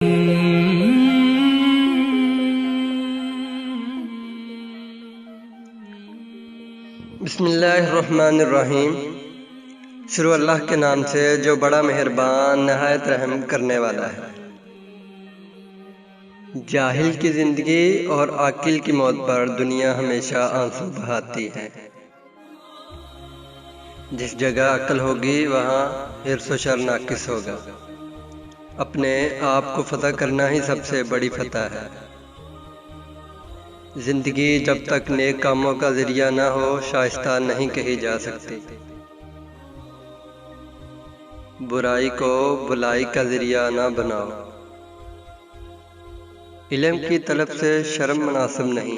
बिस्मिल्लाहिर्रहमानिर्रहीम। शुरू अल्लाह के नाम से जो बड़ा मेहरबान नहायत रहम करने वाला है। जाहिल की जिंदगी और आकिल की मौत पर दुनिया हमेशा आंसू बहाती है। जिस जगह अक्ल होगी वहाँ हिर्स व शर नाकिस होगा। अपने आप को फतह करना ही सबसे बड़ी फतह है। जिंदगी जब तक नेक कामों का जरिया न हो शाइस्ता नहीं कही जा सकती। बुराई को बुलाई का जरिया न बनाओ। इल्म की तलब से शर्म मुनासिब नहीं,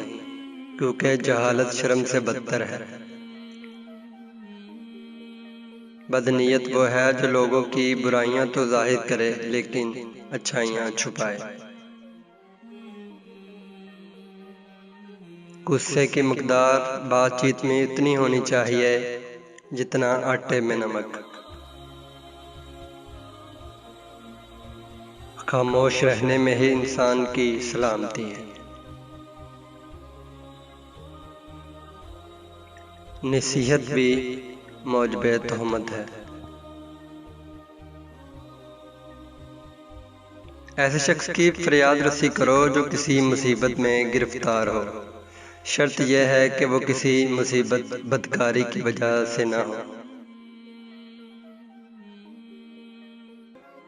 क्योंकि जहालत शर्म से बदतर है। बदनीयत वो है जो लोगों की बुराइयां तो जाहिर करे लेकिन अच्छाइयां छुपाए। गुस्से की मकदार बातचीत में इतनी होनी चाहिए जितना आटे में नमक। खामोश रहने में ही इंसान की सलामती है। नसीहत भी मौजबे तोहमत है। ऐसे शख्स की फरियाद रसी करो जो किसी मुसीबत में गिरफ्तार हो। शर्त यह है कि वो किसी मुसीबत बदकारी की वजह से न हो।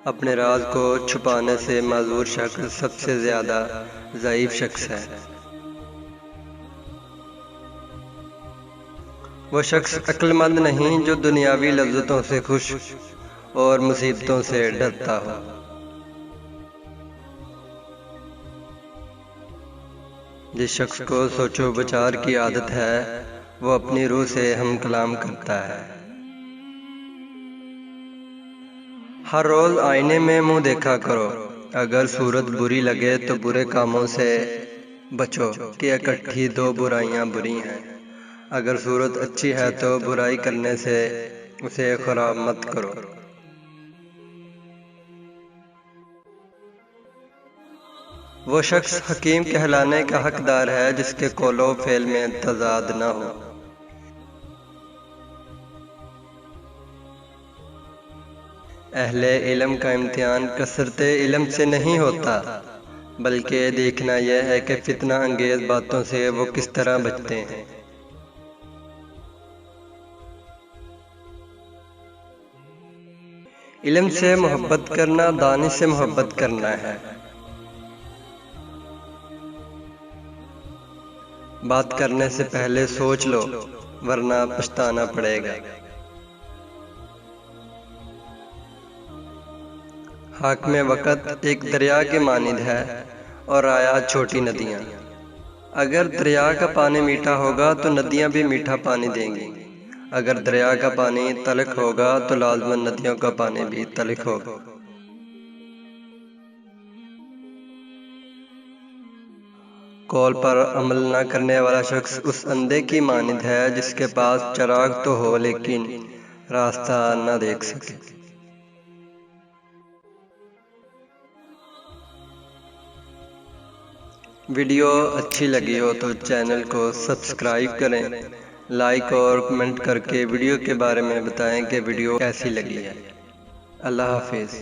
अपने राज को छुपाने से माजूर शख्स सबसे ज्यादा ज़ईफ शख्स है। वो शख्स अक्लमंद नहीं जो दुनियावी लज्जतों से खुश और मुसीबतों से डरता हो। जिस शख्स को सोचो विचार की आदत है वो अपनी रूह से हम कलाम करता है। हर रोज आईने में मुंह देखा करो। अगर सूरत बुरी लगे तो बुरे कामों से बचो कि इकट्ठी दो बुराइयां बुरी हैं। अगर सूरत अच्छी है तो बुराई करने से उसे खराब मत करो। वो शख्स हकीम कहलाने का हकदार है जिसके कौलो फेल में तजाद न हो। अहले इल्म का इम्तिहान कसरते इल्म से नहीं होता, बल्कि देखना यह है कि फितना अंगेज बातों से वो किस तरह बचते हैं। इल्म से मोहब्बत करना दानिश से मोहब्बत करना है। बात करने से पहले सोच लो वरना पछताना पड़ेगा। हाक में वक़्त एक दरिया के मानिंद है और आया छोटी नदियाँ। अगर दरिया का पानी मीठा होगा तो नदियाँ भी मीठा पानी देंगी। अगर दरिया का पानी तल्ख होगा तो लाज़िमन नदियों का पानी भी तल्ख होगा। कौल पर अमल न करने वाला शख्स उस अंधे की मानिंद है जिसके पास चराग तो हो लेकिन रास्ता न देख सके। वीडियो अच्छी लगी हो तो चैनल को सब्सक्राइब करें। लाइक और कमेंट करके वीडियो के बारे में बताएं कि वीडियो कैसी लगी है। अल्लाह हाफिज़।